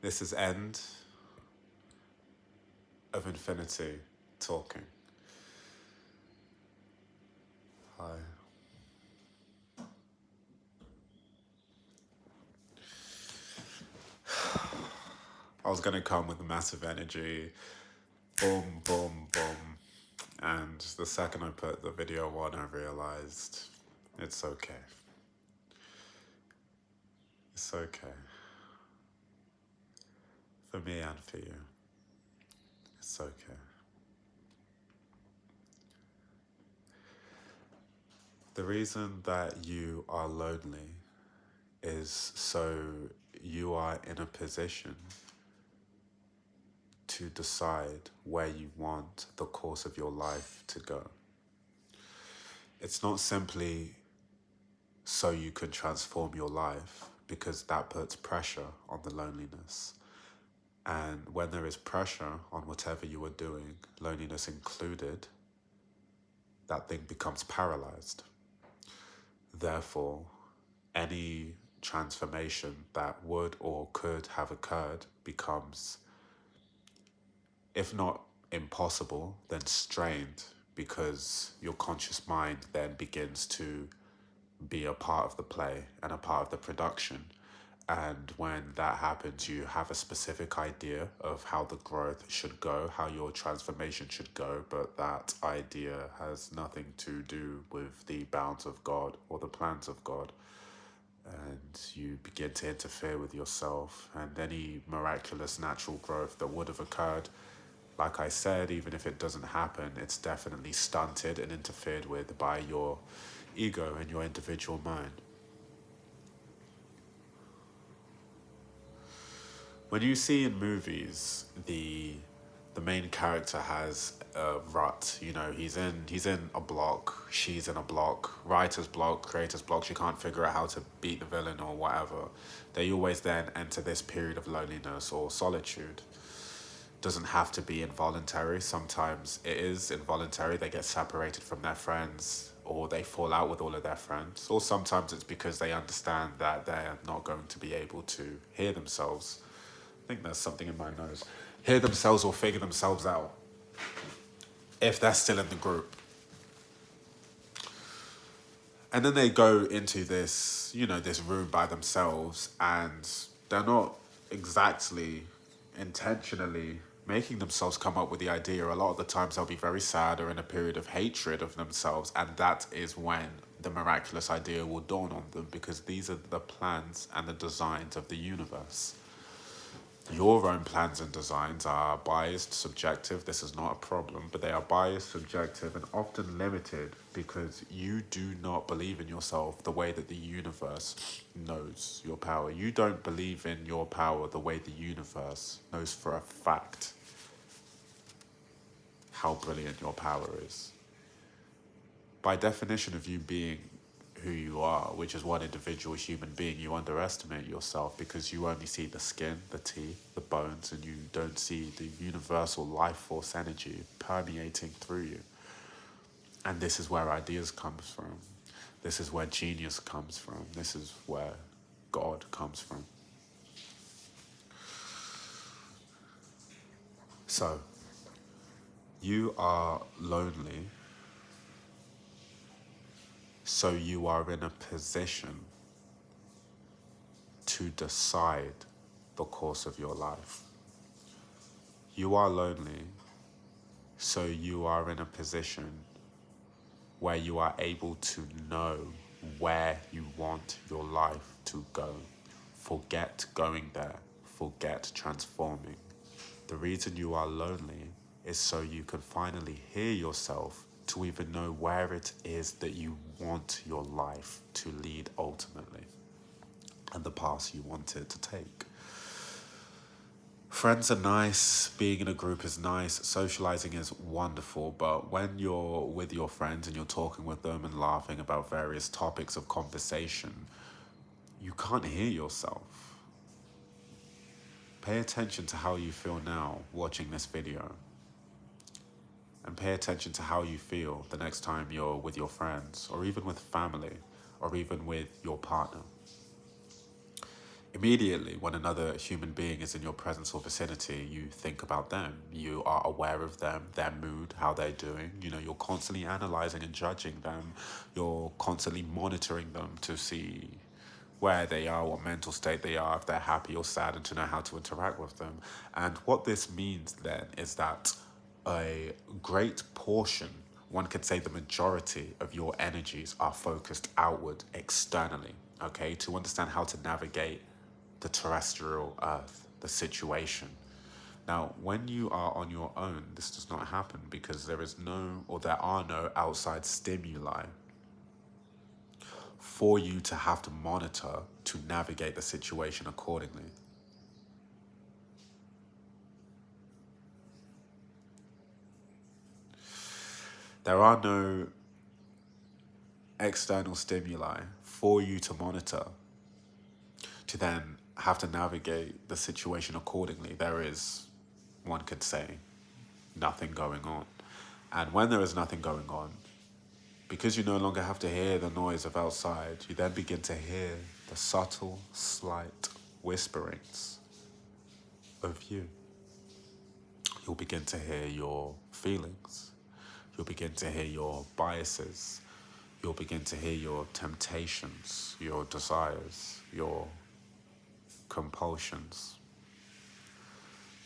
This is End of Infinity talking. Hi. I was gonna come with massive energy, boom, boom, boom. And the second I put the video on, I realized it's okay. It's okay. For me and for you. It's okay. The reason that you are lonely is so you are in a position to decide where you want the course of your life to go. It's not simply so you can transform your life, because that puts pressure on the loneliness. And when there is pressure on whatever you are doing, loneliness included, that thing becomes paralyzed. Therefore, any transformation that would or could have occurred becomes, if not impossible, then strained, because your conscious mind then begins to be a part of the play and a part of the production. And when that happens, you have a specific idea of how the growth should go, how your transformation should go, but that idea has nothing to do with the bounds of God or the plans of God. And you begin to interfere with yourself, and any miraculous natural growth that would have occurred, like I said, even if it doesn't happen, it's definitely stunted and interfered with by your ego and your individual mind. When you see in movies the main character has a rut, he's in a block, she's in a block, writer's block, creator's block, she can't figure out how to beat the villain or whatever. They always then enter this period of loneliness or solitude. Doesn't have to be involuntary. Sometimes it is involuntary. They get separated from their friends, or they fall out with all of their friends, or sometimes it's because they understand that they're not going to be able to hear themselves. I think there's something in my nose. Hear themselves or figure themselves out if they're still in the group. And then they go into this room by themselves, and they're not exactly intentionally making themselves come up with the idea. A lot of the times they'll be very sad or in a period of hatred of themselves, and that is when the miraculous idea will dawn on them, because these are the plans and the designs of the universe. Your own plans and designs are biased, subjective. This is not a problem, but they are biased, subjective, and often limited because you do not believe in yourself the way that the universe knows your power. You don't believe in your power the way the universe knows for a fact how brilliant your power is. By definition of you being who you are, which is one individual human being, you underestimate yourself because you only see the skin, the teeth, the bones, and you don't see the universal life force energy permeating through you. And this is where ideas comes from. This is where genius comes from. This is where God comes from. So, you are lonely, so you are in a position to decide the course of your life. You are lonely, so you are in a position where you are able to know where you want your life to go. Forget going there. Forget transforming. The reason you are lonely is so you can finally hear yourself, to even know where it is that you want your life to lead ultimately, and the path you want it to take. Friends are nice, being in a group is nice, socializing is wonderful, but when you're with your friends and you're talking with them and laughing about various topics of conversation, you can't hear yourself. Pay attention to how you feel now watching this video, and pay attention to how you feel the next time you're with your friends, or even with family, or even with your partner. Immediately, when another human being is in your presence or vicinity, you think about them. You are aware of them, their mood, how they're doing. You know, you're constantly analyzing and judging them. You're constantly monitoring them to see where they are, what mental state they are, if they're happy or sad, and to know how to interact with them. And what this means then is that a great portion, one could say the majority of your energies are focused outward externally, okay, to understand how to navigate the terrestrial earth, the situation. Now, when you are on your own, this does not happen because there is no, or there are no outside stimuli for you to have to monitor to navigate the situation accordingly. There are no external stimuli for you to monitor to then have to navigate the situation accordingly. There is, one could say, nothing going on. And when there is nothing going on, because you no longer have to hear the noise of outside, you then begin to hear the subtle, slight whisperings of you. You'll begin to hear your feelings. You'll begin to hear your biases. You'll begin to hear your temptations, your desires, your compulsions.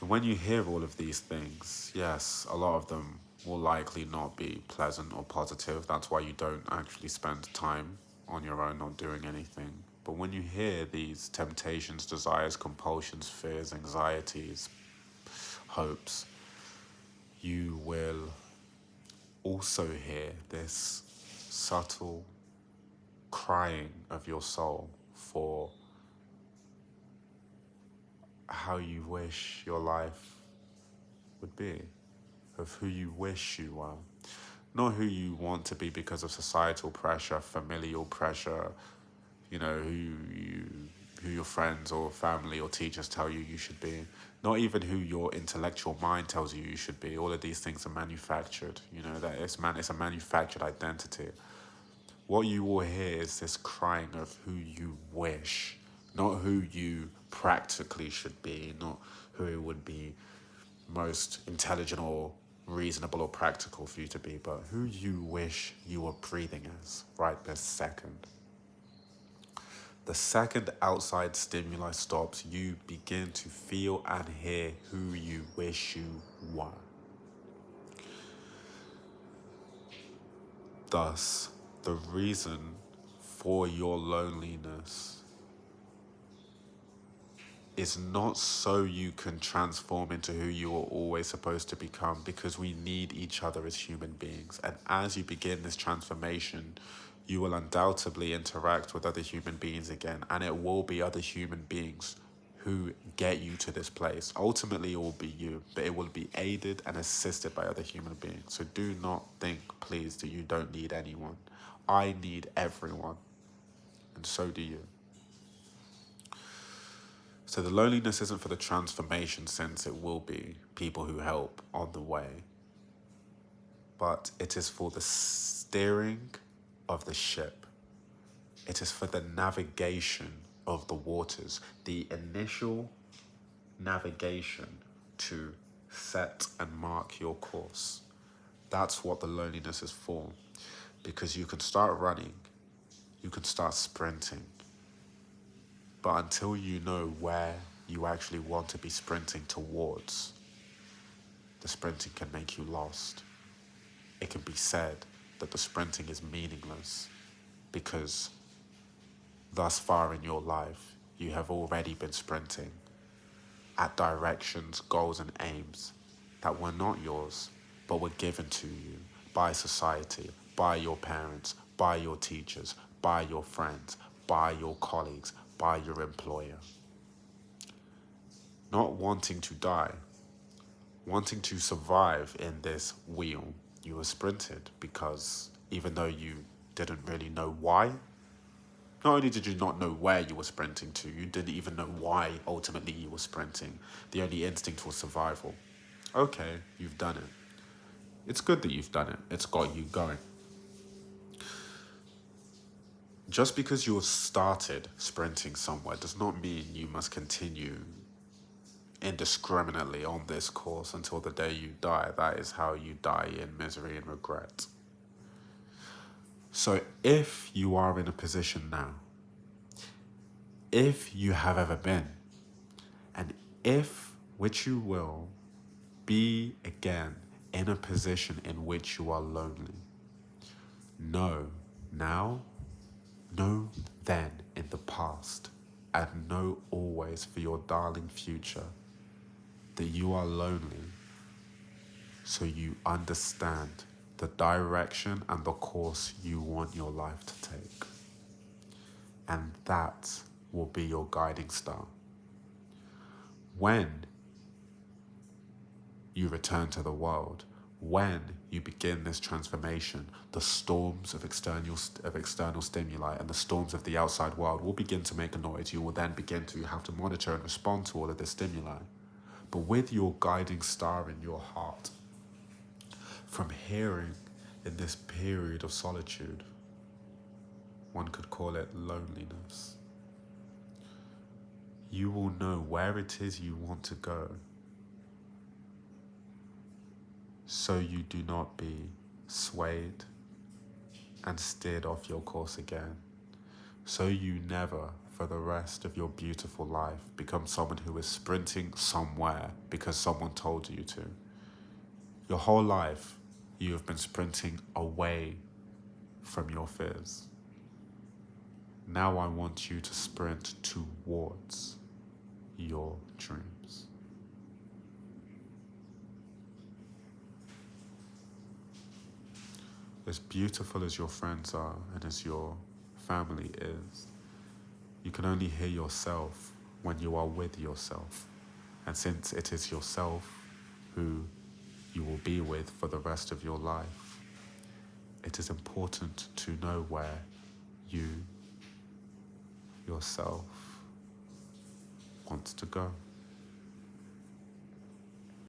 And when you hear all of these things, yes, a lot of them will likely not be pleasant or positive. That's why you don't actually spend time on your own not doing anything. But when you hear these temptations, desires, compulsions, fears, anxieties, hopes, you will also hear this subtle crying of your soul for how you wish your life would be, of who you wish you were. Not who you want to be because of societal pressure, familial pressure, you know, who your friends or family or teachers tell you should be. Not even who your intellectual mind tells you should be. All of these things are manufactured. You know, that it's a manufactured identity. What you will hear is this crying of who you wish, not who you practically should be, not who it would be most intelligent or reasonable or practical for you to be, but who you wish you were breathing as right this second. The second outside stimuli stops, you begin to feel and hear who you wish you were. Thus, the reason for your loneliness is not so you can transform into who you are always supposed to become, because we need each other as human beings. And as you begin this transformation, you will undoubtedly interact with other human beings again, and it will be other human beings who get you to this place. Ultimately, it will be you, but it will be aided and assisted by other human beings. So do not think, please, that you don't need anyone. I need everyone, and so do you. So the loneliness isn't for the transformation sense, it will be people who help on the way. But it is for the steering of the ship. It is for the navigation of the waters, the initial navigation to set and mark your course. That's what the loneliness is for. Because you can start running, you can start sprinting, but until you know where you actually want to be sprinting towards, the sprinting can make you lost. It can be said that the sprinting is meaningless because thus far in your life, you have already been sprinting at directions, goals, and aims that were not yours, but were given to you by society, by your parents, by your teachers, by your friends, by your colleagues, by your employer. Not wanting to die, wanting to survive in this wheel, you were sprinted because even though you didn't really know why, not only did you not know where you were sprinting to, you didn't even know why ultimately you were sprinting. The only instinct was survival. Okay, you've done it. It's good that you've done it. It's got you going. Just because you have started sprinting somewhere does not mean you must continue indiscriminately on this course until the day you die. That is how you die in misery and regret. So if you are in a position now, if you have ever been, and if, which you will, be again in a position in which you are lonely, know now, know then in the past, and know always for your darling future that you are lonely, so you understand the direction and the course you want your life to take. And that will be your guiding star. When you return to the world, when you begin this transformation, the storms of external stimuli and the storms of the outside world will begin to make a noise. You will then begin to have to monitor and respond to all of this stimuli. But with your guiding star in your heart, from hearing in this period of solitude, one could call it loneliness, you will know where it is you want to go, so you do not be swayed and steered off your course again, so you never, for the rest of your beautiful life, become someone who is sprinting somewhere because someone told you to. Your whole life, you have been sprinting away from your fears. Now I want you to sprint towards your dreams. As beautiful as your friends are and as your family is, you can only hear yourself when you are with yourself. And since it is yourself who you will be with for the rest of your life, it is important to know where you yourself wants to go.